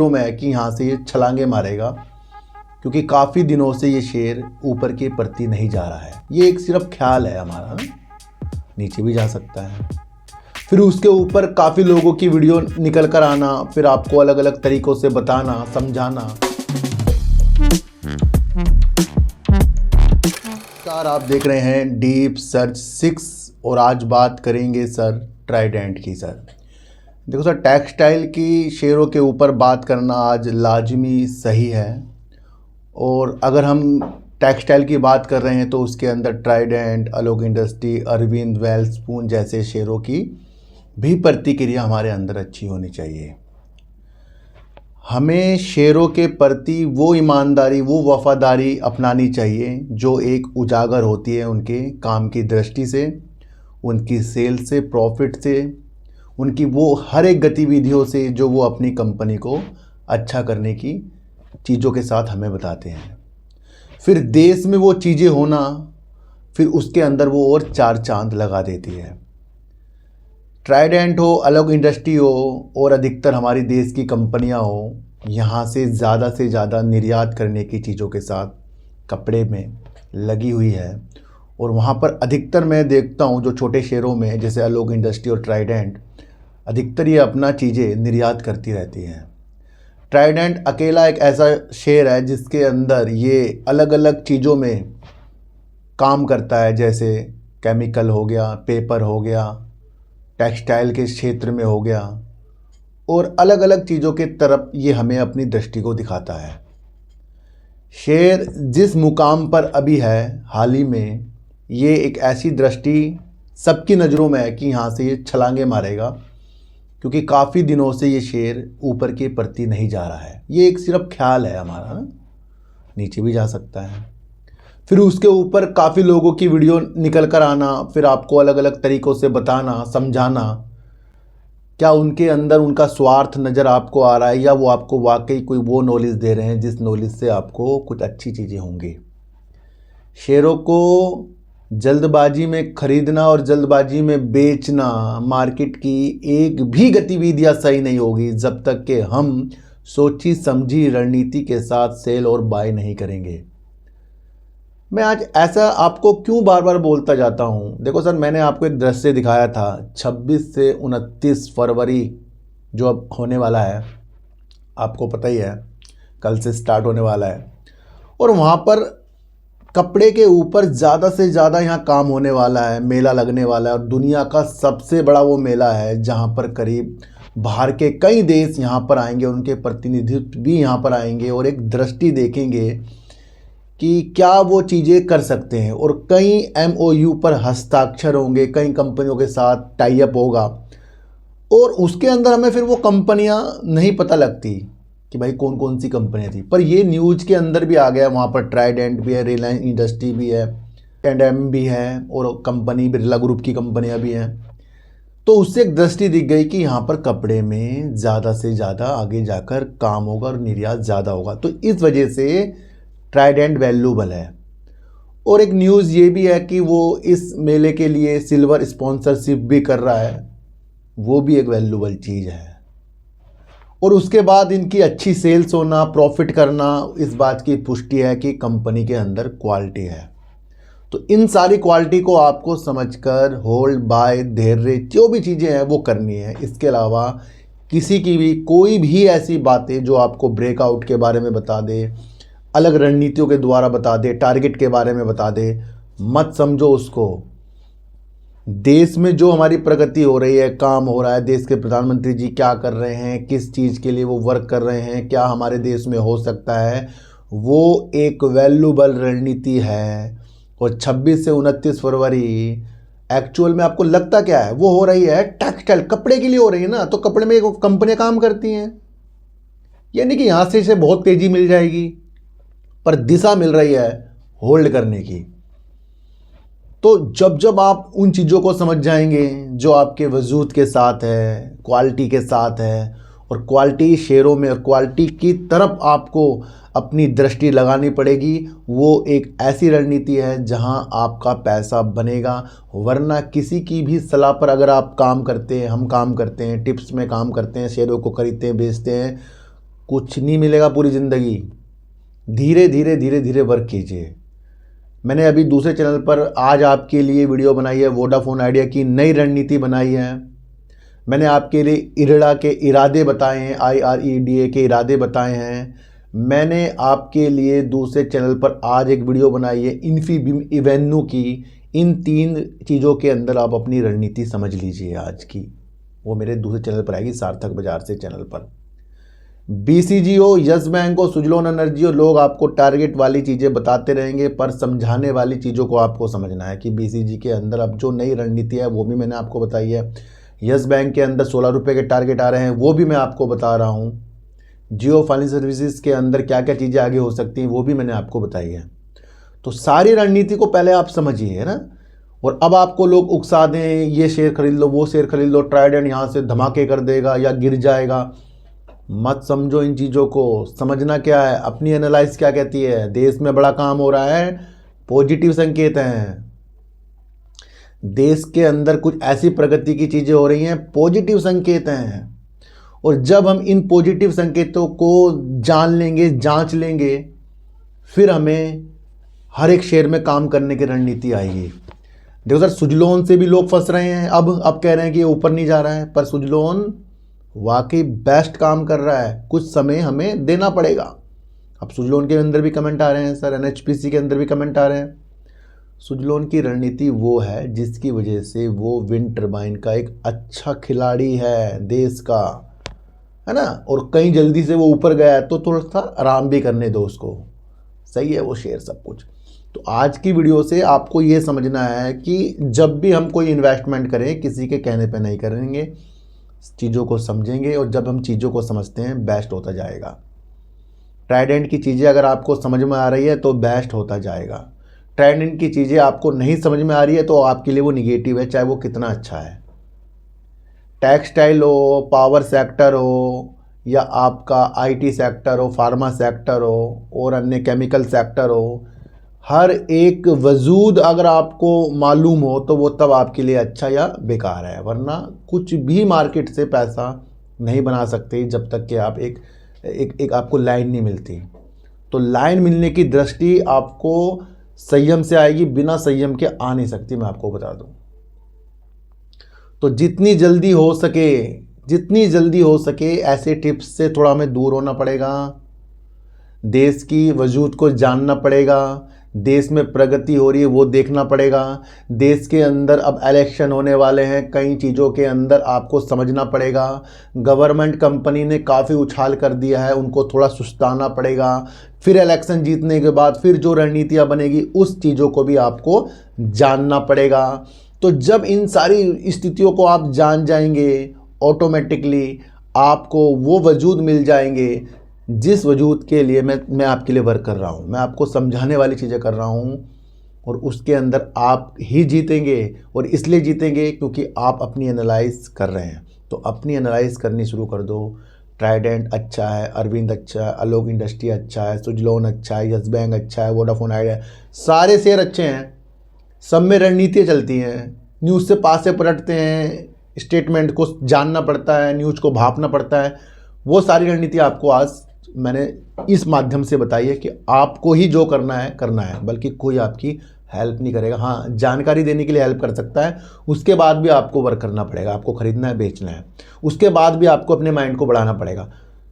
में है कि यहाँ से ये छलांगे मारेगा, क्योंकि काफ़ी दिनों से ये शेर ऊपर की प्रति नहीं जा रहा है। ये एक सिर्फ ख्याल है हमारा, नीचे भी जा सकता है। फिर उसके ऊपर काफ़ी लोगों की वीडियो निकल कर आना, फिर आपको अलग अलग तरीक़ों से बताना, समझाना। नमस्कार, आप देख रहे हैं डीप सर्च 6 और आज बात करेंगे सर ट्राइडेंट की। सर देखो सर, टेक्सटाइल की शेयरों के ऊपर बात करना आज लाजमी सही है। और अगर हम टेक्सटाइल की बात कर रहे हैं तो उसके अंदर ट्राइडेंट, आलोक इंडस्ट्री, अरविंद, वेलस्पून जैसे शेयरों की भी प्रतिक्रिया हमारे अंदर अच्छी होनी चाहिए। हमें शेयरों के प्रति वो ईमानदारी, वो वफादारी अपनानी चाहिए जो एक उजागर होती है उनके काम की दृष्टि से, उनकी सेल से, प्रॉफिट से, उनकी वो हर एक गतिविधियों से जो वो अपनी कंपनी को अच्छा करने की चीज़ों के साथ हमें बताते हैं। फिर देश में वो चीज़ें होना, फिर उसके अंदर वो और चार चांद लगा देती है। ट्राइडेंट हो, आलोक इंडस्ट्री हो और अधिकतर हमारी देश की कंपनियां हो, यहाँ से ज़्यादा निर्यात करने की चीज़ों के साथ कपड़े में लगी हुई है। और वहाँ पर अधिकतर मैं देखता हूँ जो छोटे शहरों में जैसे आलोक इंडस्ट्री और ट्राइडेंट, अधिकतर ये अपना चीज़ें निर्यात करती रहती हैं। ट्राइडेंट अकेला एक ऐसा शेयर है जिसके अंदर ये अलग अलग चीज़ों में काम करता है, जैसे केमिकल हो गया, पेपर हो गया, टेक्सटाइल के क्षेत्र में हो गया, और अलग अलग चीज़ों के तरफ ये हमें अपनी दृष्टि को दिखाता है। शेयर जिस मुकाम पर अभी है हाल ही में, ये एक ऐसी दृष्टि सबकी नज़रों में है कि यहाँ से ये छलांगे मारेगा, क्योंकि काफ़ी दिनों से ये शेर ऊपर की प्रति नहीं जा रहा है। ये एक सिर्फ ख्याल है हमारा, नीचे भी जा सकता है। फिर उसके ऊपर काफ़ी लोगों की वीडियो निकल कर आना, फिर आपको अलग अलग तरीक़ों से बताना, समझाना। क्या उनके अंदर उनका स्वार्थ नज़र आपको आ रहा है या वो आपको वाकई कोई वो नॉलेज दे रहे हैं जिस नॉलेज से आपको कुछ अच्छी चीज़ें होंगी। शेयरों को जल्दबाजी में खरीदना और जल्दबाजी में बेचना, मार्केट की एक भी गतिविधियां सही नहीं होगी जब तक कि हम सोची समझी रणनीति के साथ सेल और बाय नहीं करेंगे। मैं आज ऐसा आपको क्यों बार बार बोलता जाता हूं? देखो सर, मैंने आपको एक दृश्य दिखाया था 26 से 29 फरवरी जो अब होने वाला है, आपको पता ही है, कल से स्टार्ट होने वाला है। और वहाँ पर कपड़े के ऊपर ज़्यादा से ज़्यादा यहाँ काम होने वाला है, मेला लगने वाला है। और दुनिया का सबसे बड़ा वो मेला है जहाँ पर करीब बाहर के कई देश यहाँ पर आएंगे, उनके प्रतिनिधित्व भी यहाँ पर आएंगे और एक दृष्टि देखेंगे कि क्या वो चीज़ें कर सकते हैं। और कई MOU पर हस्ताक्षर होंगे, कई कंपनियों के साथ टाई अप होगा, और उसके अंदर हमें फिर वो कंपनियां नहीं पता लगती कि भाई कौन कौन सी कंपनियां थी। पर ये न्यूज़ के अंदर भी आ गया, वहाँ पर ट्राइडेंट भी है, रिलायंस इंडस्ट्री भी है, M भी है, और कंपनी बिरला ग्रुप की कंपनियां भी हैं। तो उससे एक दृष्टि दिख गई कि यहाँ पर कपड़े में ज़्यादा से ज़्यादा आगे जाकर काम होगा और निर्यात ज़्यादा होगा। तो इस वजह से ट्राइडेंट वैल्यूबल है। और एक न्यूज़ ये भी है कि वो इस मेले के लिए सिल्वर स्पॉन्सरशिप भी कर रहा है, वो भी एक वैल्यूबल चीज़ है। और उसके बाद इनकी अच्छी सेल्स होना, प्रॉफिट करना, इस बात की पुष्टि है कि कंपनी के अंदर क्वालिटी है। तो इन सारी क्वालिटी को आपको समझकर होल्ड बाय, धैर्य, जो भी चीज़ें हैं वो करनी है। इसके अलावा किसी की भी कोई भी ऐसी बातें जो आपको ब्रेकआउट के बारे में बता दे, अलग रणनीतियों के द्वारा बता दे, टारगेट के बारे में बता दे, मत समझो उसको। देश में जो हमारी प्रगति हो रही है, काम हो रहा है, देश के प्रधानमंत्री जी क्या कर रहे हैं, किस चीज़ के लिए वो वर्क कर रहे हैं, क्या हमारे देश में हो सकता है, वो एक वैल्यूबल रणनीति है। और 26 से 29 फरवरी एक्चुअल में आपको लगता क्या है, वो हो रही है टेक्सटाइल, कपड़े के लिए हो रही है ना। तो कपड़े में कंपनियां काम करती हैं, यानी कि यहाँ से इसे बहुत तेज़ी मिल जाएगी, पर दिशा मिल रही है होल्ड करने की। तो जब जब आप उन चीज़ों को समझ जाएंगे जो आपके वजूद के साथ है, क्वालिटी के साथ है, और क्वालिटी शेयरों में और क्वालिटी की तरफ आपको अपनी दृष्टि लगानी पड़ेगी, वो एक ऐसी रणनीति है जहां आपका पैसा बनेगा। वरना किसी की भी सलाह पर अगर आप काम करते हैं, हम काम करते हैं, टिप्स में काम करते हैं, शेयरों को खरीदते हैं, बेचते हैं, कुछ नहीं मिलेगा पूरी ज़िंदगी। धीरे धीरे धीरे धीरे वर्क कीजिए। मैंने अभी दूसरे चैनल पर आज आपके लिए वीडियो बनाई है, वोडाफोन आइडिया की नई रणनीति बनाई है। मैंने आपके लिए इरड़ा के इरादे बताए हैं, IREDA के इरादे बताए हैं। मैंने आपके लिए दूसरे चैनल पर आज एक वीडियो बनाई है इन्फीबीम इवेन्यू की। इन 3 चीज़ों के अंदर आप अपनी रणनीति समझ लीजिए आज की। वो मेरे दूसरे चैनल पर आएगी, सार्थक बाजार से चैनल पर। BCG हो, यस बैंक हो, सुजलोन एनर्जी हो, लोग आपको टारगेट वाली चीज़ें बताते रहेंगे, पर समझाने वाली चीज़ों को आपको समझना है कि BCG के अंदर अब जो नई रणनीति है वो भी मैंने आपको बताई है। यस बैंक के अंदर 16 रुपये के टारगेट आ रहे हैं, वो भी मैं आपको बता रहा हूँ। जियो फाइनेंशियल सर्विसेज के अंदर क्या क्या चीज़ें आगे हो सकती हैं वो भी मैंने आपको बताई है। तो सारी रणनीति को पहले आप समझिए, है ना। और अब आपको लोग उकसा दें, ये शेयर खरीद लो, वो शेयर खरीद लो, ट्राइडेंट यहाँ से धमाके कर देगा या गिर जाएगा, मत समझो इन चीज़ों को। समझना क्या है, अपनी एनालाइज क्या कहती है। देश में बड़ा काम हो रहा है, पॉजिटिव संकेत हैं। देश के अंदर कुछ ऐसी प्रगति की चीज़ें हो रही हैं, पॉजिटिव संकेत हैं। और जब हम इन पॉजिटिव संकेतों को जान लेंगे, जांच लेंगे, फिर हमें हर एक शेयर में काम करने की रणनीति आएगी। देखो सर, सुजलोन से भी लोग फंस रहे हैं। अब कह रहे हैं कि ये ऊपर नहीं जा रहा है, पर सुजलोन वाकई बेस्ट काम कर रहा है। कुछ समय हमें देना पड़ेगा। अब सुजलोन के अंदर भी कमेंट आ रहे हैं सर, NHPC के अंदर भी कमेंट आ रहे हैं। सुजलोन की रणनीति वो है जिसकी वजह से वो विंड टर्बाइन का एक अच्छा खिलाड़ी है देश का, है ना। और कहीं जल्दी से वो ऊपर गया है तो थोड़ा सा आराम भी करने दो उसको। सही है वो शेयर सब कुछ। तो आज की वीडियो से आपको ये समझना है कि जब भी हम कोई इन्वेस्टमेंट करें, किसी के कहने पे नहीं करेंगे, चीज़ों को समझेंगे। और जब हम चीज़ों को समझते हैं बेस्ट होता जाएगा। ट्राइडेंट की चीज़ें अगर आपको समझ में आ रही है तो बेस्ट होता जाएगा। ट्राइडेंट की चीज़ें आपको नहीं समझ में आ रही है तो आपके लिए वो निगेटिव है, चाहे वो कितना अच्छा है। टेक्सटाइल हो, पावर सेक्टर हो, या आपका IT सेक्टर हो, फार्मा सेक्टर हो, और अन्य केमिकल सेक्टर हो, हर एक वजूद अगर आपको मालूम हो तो वो तब आपके लिए अच्छा या बेकार है। वरना कुछ भी मार्केट से पैसा नहीं बना सकते जब तक कि आप एक आपको लाइन नहीं मिलती। तो लाइन मिलने की दृष्टि आपको संयम से आएगी, बिना संयम के आ नहीं सकती, मैं आपको बता दूं। तो जितनी जल्दी हो सके ऐसे टिप्स से थोड़ा हमें दूर होना पड़ेगा। देश की वजूद को जानना पड़ेगा। देश में प्रगति हो रही है वो देखना पड़ेगा। देश के अंदर अब इलेक्शन होने वाले हैं, कई चीज़ों के अंदर आपको समझना पड़ेगा। गवर्नमेंट कंपनी ने काफ़ी उछाल कर दिया है, उनको थोड़ा सुस्ताना पड़ेगा। फिर इलेक्शन जीतने के बाद फिर जो रणनीतियाँ बनेगी उस चीज़ों को भी आपको जानना पड़ेगा। तो जब इन सारी स्थितियों को आप जान जाएंगे, ऑटोमेटिकली आपको वो वजूद मिल जाएंगे जिस वजूद के लिए मैं आपके लिए वर्क कर रहा हूँ। मैं आपको समझाने वाली चीज़ें कर रहा हूँ और उसके अंदर आप ही जीतेंगे। और इसलिए जीतेंगे क्योंकि आप अपनी एनालाइज कर रहे हैं। तो अपनी एनालाइज करनी शुरू कर दो। ट्राइडेंट अच्छा है, अरविंद अच्छा है, आलोक इंडस्ट्री अच्छा है, सुजलोन अच्छा है, यस बैंक अच्छा है, वोडाफोन आइडिया, सारे शेयर अच्छे हैं। सब में रणनीतियाँ चलती हैं। न्यूज़ से पासे पलटते हैं, स्टेटमेंट को जानना पड़ता है, न्यूज़ को भापना पड़ता है। वो सारी रणनीति आपको आज मैंने इस माध्यम से बताई है कि आपको ही जो करना है, बल्कि कोई आपकी हेल्प नहीं करेगा। हाँ, जानकारी देने के लिए हेल्प कर सकता है, उसके बाद भी आपको वर्क करना पड़ेगा। आपको खरीदना है, बेचना है, उसके बाद भी आपको अपने माइंड को बढ़ाना पड़ेगा।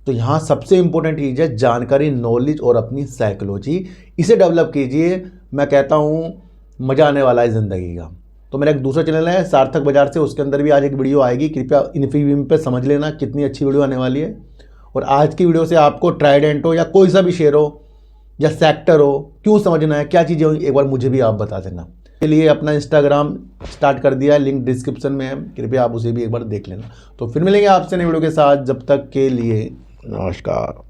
तो यहाँ सबसे इंपॉर्टेंट चीज़ है जानकारी, नॉलेज और अपनी साइकोलॉजी। इसे डेवलप कीजिए। मैं कहता हूँ मज़ा आने वाला है ज़िंदगी का। तो मेरा एक दूसरा चैनल है सार्थक बाजार से, उसके अंदर भी आज एक वीडियो आएगी। कृपया इन्फीबीम पे समझ लेना कितनी अच्छी वीडियो आने वाली है। और आज की वीडियो से आपको ट्राइडेंट हो या कोई सा भी शेयर हो या सेक्टर हो, क्यों समझना है, क्या चीज़ें हो, एक बार मुझे भी आप बता देना। के लिए अपना इंस्टाग्राम स्टार्ट कर दिया है, लिंक डिस्क्रिप्शन में है, कृपया आप उसे भी एक बार देख लेना। तो फिर मिलेंगे आपसे नई वीडियो के साथ। जब तक के लिए नमस्कार।